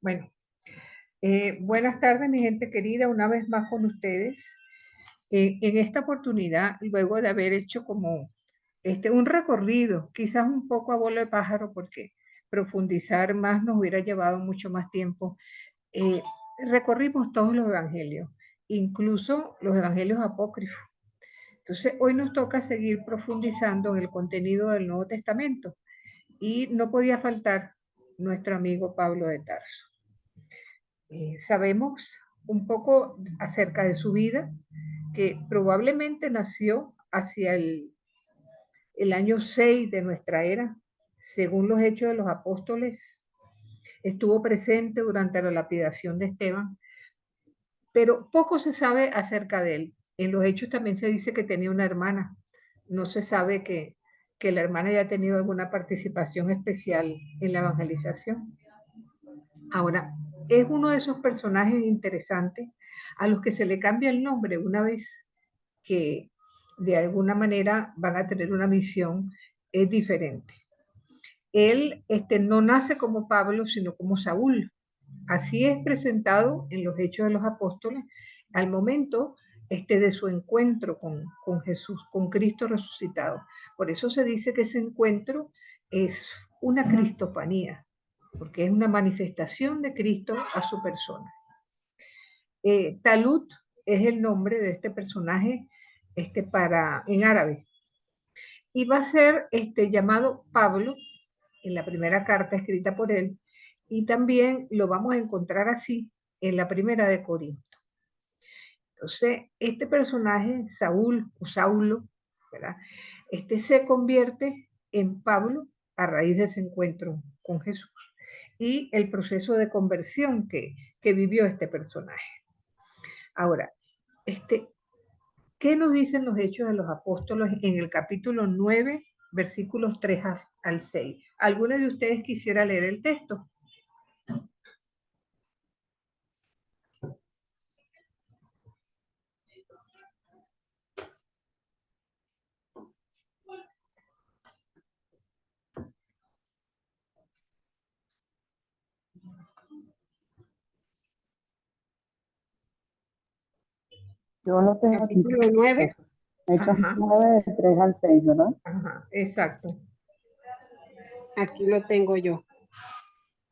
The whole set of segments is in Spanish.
Bueno, buenas tardes, mi gente querida, una vez más con ustedes. En esta oportunidad, luego de haber hecho como un recorrido, quizás un poco a vuelo de pájaro, porque profundizar más nos hubiera llevado mucho más tiempo, eh, recorrimos todos los evangelios, incluso los evangelios apócrifos. Entonces, hoy nos toca seguir profundizando en el contenido del Nuevo Testamento y no podía faltar nuestro amigo Pablo de Tarso. Sabemos un poco acerca de su vida, que probablemente nació hacia el año 6 de nuestra era, según los Hechos de los Apóstoles. Estuvo presente durante la lapidación de Esteban, pero poco se sabe acerca de él. En los Hechos también se dice que tenía una hermana. No se sabe que la hermana haya tenido alguna participación especial en la evangelización. Ahora, es uno de esos personajes interesantes a los que se le cambia el nombre una vez que de alguna manera van a tener una misión diferente. Él no nace como Pablo, sino como Saúl. Así es presentado en los Hechos de los Apóstoles al momento de su encuentro con Jesús, con Cristo resucitado. Por eso se dice que ese encuentro es una cristofanía, porque es una manifestación de Cristo a su persona. Talut es el nombre de este personaje en árabe. Y va a ser llamado Pablo en la primera carta escrita por él, y también lo vamos a encontrar así en la primera de Corinto. Entonces, este personaje, Saúl o Saulo, ¿verdad? Se convierte en Pablo a raíz de ese encuentro con Jesús y el proceso de conversión que vivió este personaje. Ahora, ¿qué nos dicen los Hechos de los Apóstoles en el capítulo 9, versículos 3 al 6? ¿Alguno de ustedes quisiera leer el texto? Yo lo tengo aquí. Capítulo 9. Hechos 9, de 3 al 6, ¿verdad? Ajá, exacto. Aquí lo tengo yo.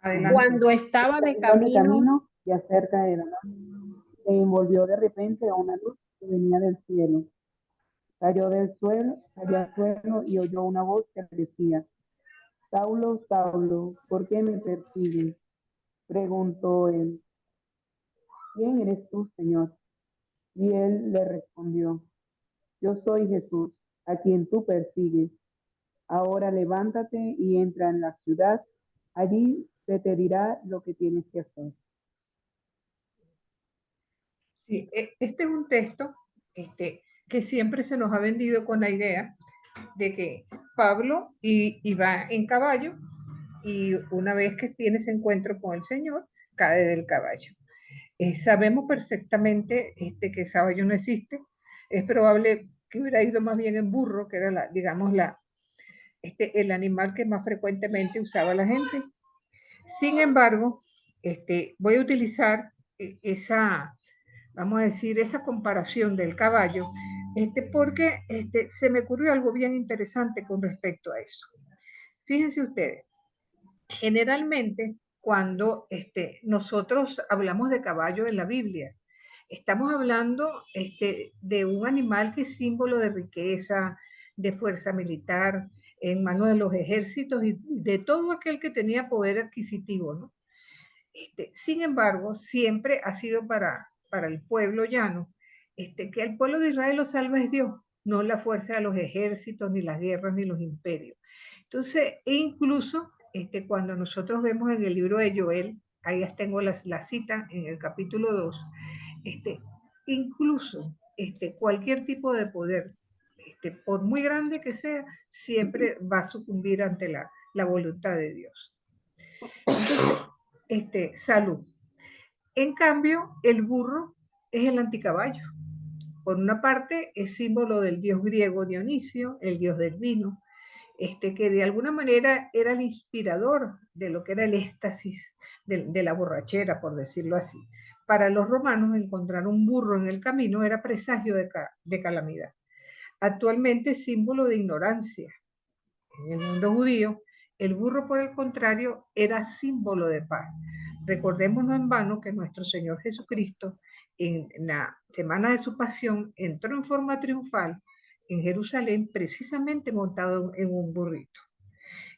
Adelante. Cuando estaba de camino, y acerca de la noche, se envolvió de repente a una luz que venía del cielo. Cayó al suelo y oyó una voz que le decía: Saulo, Saulo, ¿por qué me persigues? Preguntó él: ¿quién eres tú, Señor? Y él le respondió: yo soy Jesús, a quien tú persigues. Ahora levántate y entra en la ciudad. Allí se te dirá lo que tienes que hacer. Sí, este es un texto que siempre se nos ha vendido con la idea de que Pablo iba en caballo y una vez que tiene ese encuentro con el Señor, cae del caballo. Sabemos perfectamente que ese caballo no existe. Es probable que hubiera ido más bien en burro, que era el animal que más frecuentemente usaba la gente. Sin embargo, voy a utilizar vamos a decir, esa comparación del caballo, porque se me ocurrió algo bien interesante con respecto a eso. Fíjense ustedes, generalmente cuando nosotros hablamos de caballo en la Biblia, estamos hablando de un animal que es símbolo de riqueza, de fuerza militar, en manos de los ejércitos y de todo aquel que tenía poder adquisitivo, ¿no? Sin embargo, siempre ha sido para el pueblo llano, que el pueblo de Israel lo salva es Dios, no la fuerza de los ejércitos, ni las guerras, ni los imperios. Entonces, incluso cuando nosotros vemos en el libro de Joel, ahí ya tengo la cita en el capítulo 2, incluso cualquier tipo de poder, por muy grande que sea, siempre va a sucumbir ante la voluntad de Dios. Entonces, salud. En cambio, el burro es el anticaballo. Por una parte, es símbolo del dios griego Dionisio, el dios del vino, que de alguna manera era el inspirador de lo que era el éxtasis de la borrachera, por decirlo así. Para los romanos, encontrar un burro en el camino era presagio de calamidad. Actualmente símbolo de ignorancia. En el mundo judío, el burro, por el contrario, era símbolo de paz. Recordemos no en vano que nuestro Señor Jesucristo, en la semana de su pasión, entró en forma triunfal en Jerusalén, precisamente montado en un burrito.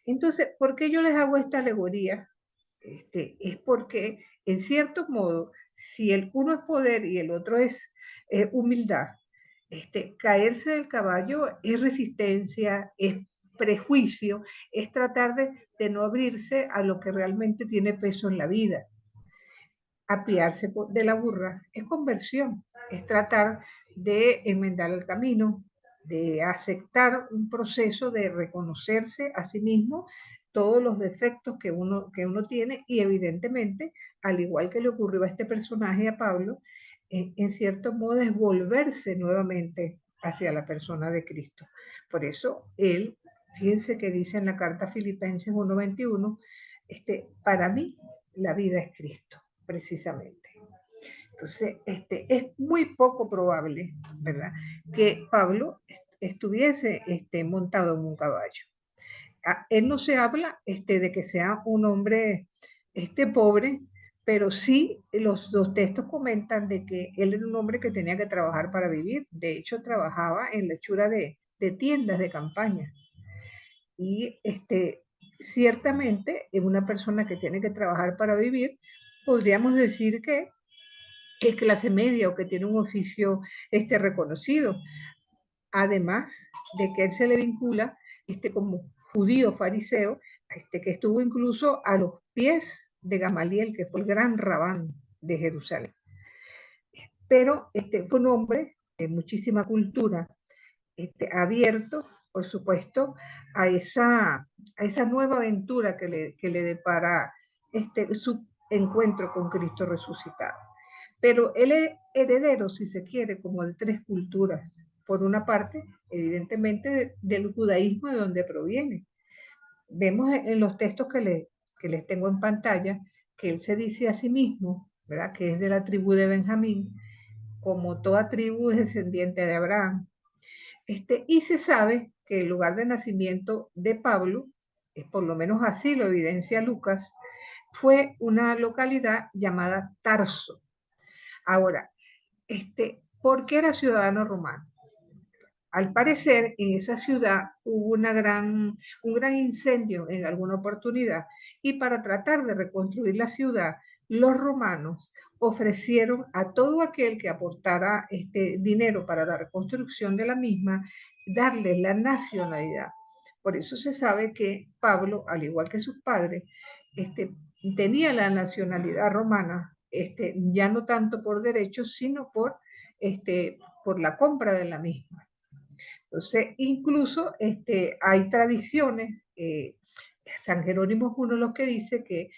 Entonces, ¿por qué yo les hago esta alegoría? Es porque, en cierto modo, si el uno es poder y el otro es humildad, caerse del caballo es resistencia, es prejuicio, es tratar de no abrirse a lo que realmente tiene peso en la vida. Apiarse de la burra es conversión, es tratar de enmendar el camino, de aceptar un proceso de reconocerse a sí mismo todos los defectos que uno tiene y evidentemente, al igual que le ocurrió a este personaje, a Pablo, en cierto modo es volverse nuevamente hacia la persona de Cristo. Por eso él, fíjense que dice en la carta a Filipenses 1:21, para mí la vida es Cristo, precisamente. Entonces, es muy poco probable, ¿verdad?, que Pablo estuviese montado en un caballo. Él no se habla de que sea un hombre pobre, pero sí los textos comentan de que él era un hombre que tenía que trabajar para vivir. De hecho, trabajaba en la hechura de tiendas de campaña. Y ciertamente, en una persona que tiene que trabajar para vivir, podríamos decir que es clase media o que tiene un oficio reconocido. Además de que él se le vincula como judío fariseo, que estuvo incluso a los pies de Gamaliel, que fue el gran rabán de Jerusalén. Pero fue un hombre de muchísima cultura, abierto, por supuesto, a esa nueva aventura que le depara su encuentro con Cristo resucitado. Pero él es heredero, si se quiere, como de tres culturas. Por una parte, evidentemente, del judaísmo de donde proviene. Vemos en los textos que les tengo en pantalla que él se dice a sí mismo, ¿verdad?, que es de la tribu de Benjamín, como toda tribu es descendiente de Abraham. Y se sabe que el lugar de nacimiento de Pablo, por lo menos así lo evidencia Lucas, fue una localidad llamada Tarso. Ahora, ¿por qué era ciudadano romano? Al parecer, en esa ciudad hubo un gran incendio en alguna oportunidad y para tratar de reconstruir la ciudad, los romanos ofrecieron a todo aquel que aportara dinero para la reconstrucción de la misma, darle la nacionalidad. Por eso se sabe que Pablo, al igual que sus padres, tenía la nacionalidad romana, ya no tanto por derechos, sino por la compra de la misma. Entonces, incluso hay tradiciones, San Jerónimo es uno de los que dice que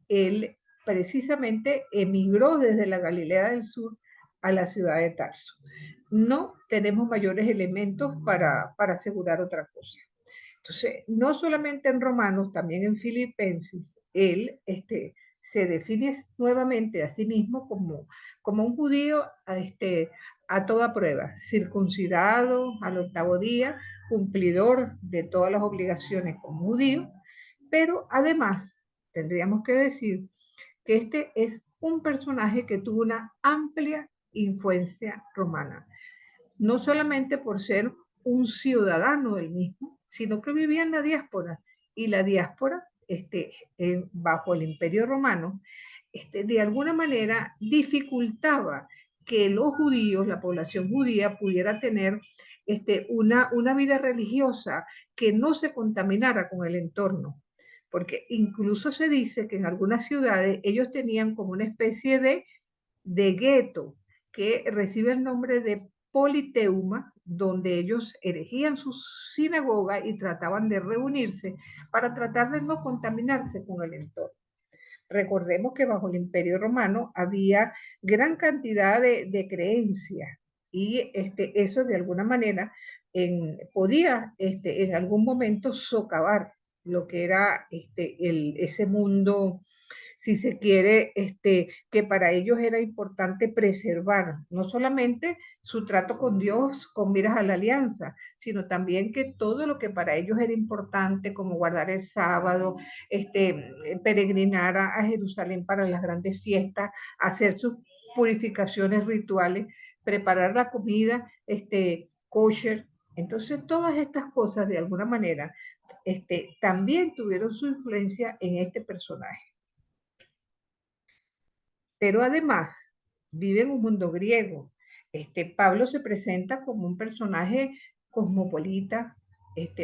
él precisamente emigró desde la Galilea del Sur a la ciudad de Tarso. No tenemos mayores elementos para asegurar otra cosa. Entonces, no solamente en Romanos, también en Filipenses, él se define nuevamente a sí mismo como un judío a toda prueba, circuncidado al 8º día, cumplidor de todas las obligaciones como judío, pero además tendríamos que decir que este es un personaje que tuvo una amplia influencia romana, no solamente por ser un ciudadano del mismo, sino que vivía en la diáspora, y la diáspora, bajo el Imperio Romano, de alguna manera dificultaba que los judíos, la población judía, pudiera tener una vida religiosa que no se contaminara con el entorno. Porque incluso se dice que en algunas ciudades ellos tenían como una especie de gueto que recibe el nombre de Politeuma, donde ellos erigían su sinagoga y trataban de reunirse para tratar de no contaminarse con el entorno. Recordemos que bajo el Imperio Romano había gran cantidad de creencias y eso de alguna manera podía en algún momento socavar lo que era ese mundo, si se quiere, que para ellos era importante preservar, no solamente su trato con Dios con miras a la alianza, sino también que todo lo que para ellos era importante, como guardar el sábado, peregrinar a Jerusalén para las grandes fiestas, hacer sus purificaciones rituales, preparar la comida, kosher. Entonces, todas estas cosas, de alguna manera, también tuvieron su influencia en este personaje. Pero además vive en un mundo griego. Pablo se presenta como un personaje cosmopolita,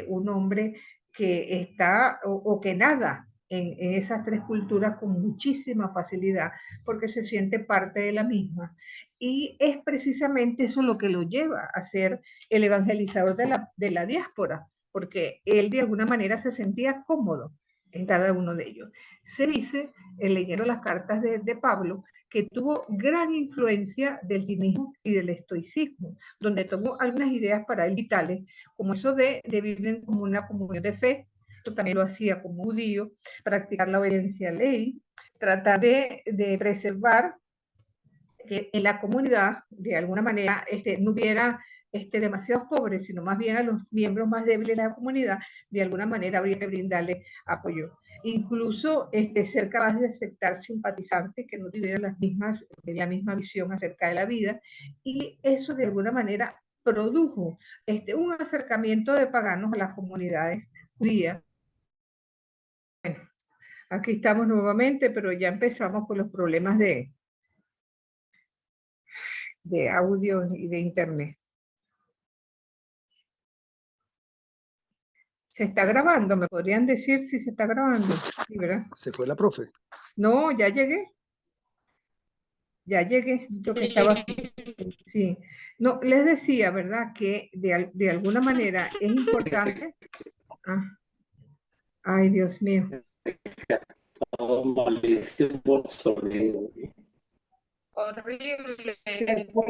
un hombre que está o que nada en esas tres culturas con muchísima facilidad porque se siente parte de la misma. Y es precisamente eso lo que lo lleva a ser el evangelizador de la diáspora, porque él de alguna manera se sentía cómodo en cada uno de ellos. Se dice, leyendo las cartas de Pablo, que tuvo gran influencia del cinismo y del estoicismo, donde tomó algunas ideas para él vitales, como eso de vivir en una comunión de fe, esto también lo hacía como judío, practicar la obediencia a la ley, tratar de preservar que en la comunidad, de alguna manera, no hubiera demasiados pobres, sino más bien a los miembros más débiles de la comunidad, de alguna manera habría que brindarle apoyo. Incluso ser capaz de aceptar simpatizantes que no tuvieran la misma visión acerca de la vida, y eso de alguna manera produjo un acercamiento de paganos a las comunidades judías. Bueno, aquí estamos nuevamente, pero ya empezamos con los problemas de audio y de internet. ¿Se está grabando? ¿Me podrían decir si se está grabando? Sí, ¿verdad? Se fue la profe. No, ya llegué. Ya llegué. Yo que estaba aquí. Sí. No, les decía, ¿verdad? Que de alguna manera es importante. Ah. Ay, Dios mío. Malísimo sonido. Horrible. Se fue.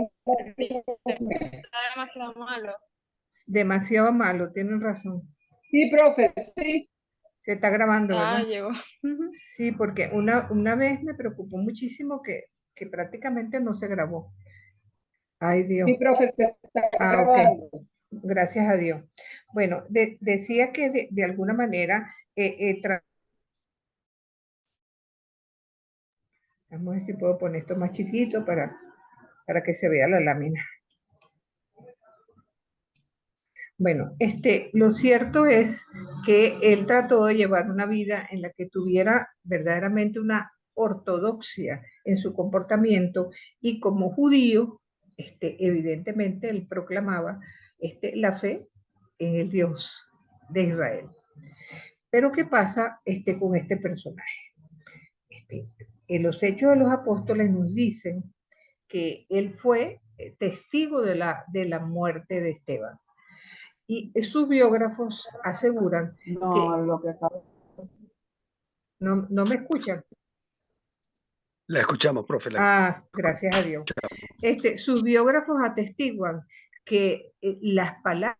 Está demasiado malo. Demasiado malo, tienen razón. Sí, profe, sí. Se está grabando, ¿verdad? Ah, llegó. Sí, porque una vez me preocupó muchísimo que prácticamente no se grabó. Ay, Dios. Sí, profe, se está Ah, grabando. ok. Gracias a Dios. Bueno, decía que de alguna manera, vamos a ver si puedo poner esto más chiquito para que se vea la lámina. Bueno, lo cierto es que él trató de llevar una vida en la que tuviera verdaderamente una ortodoxia en su comportamiento, y como judío, evidentemente él proclamaba la fe en el Dios de Israel. Pero ¿qué pasa con este personaje? En los Hechos de los Apóstoles nos dicen que él fue testigo de la muerte de Esteban. Y sus biógrafos aseguran No, que... lo que acaba. No me escuchan. La escuchamos, profe. Gracias a Dios. Sus biógrafos atestiguan que las palabras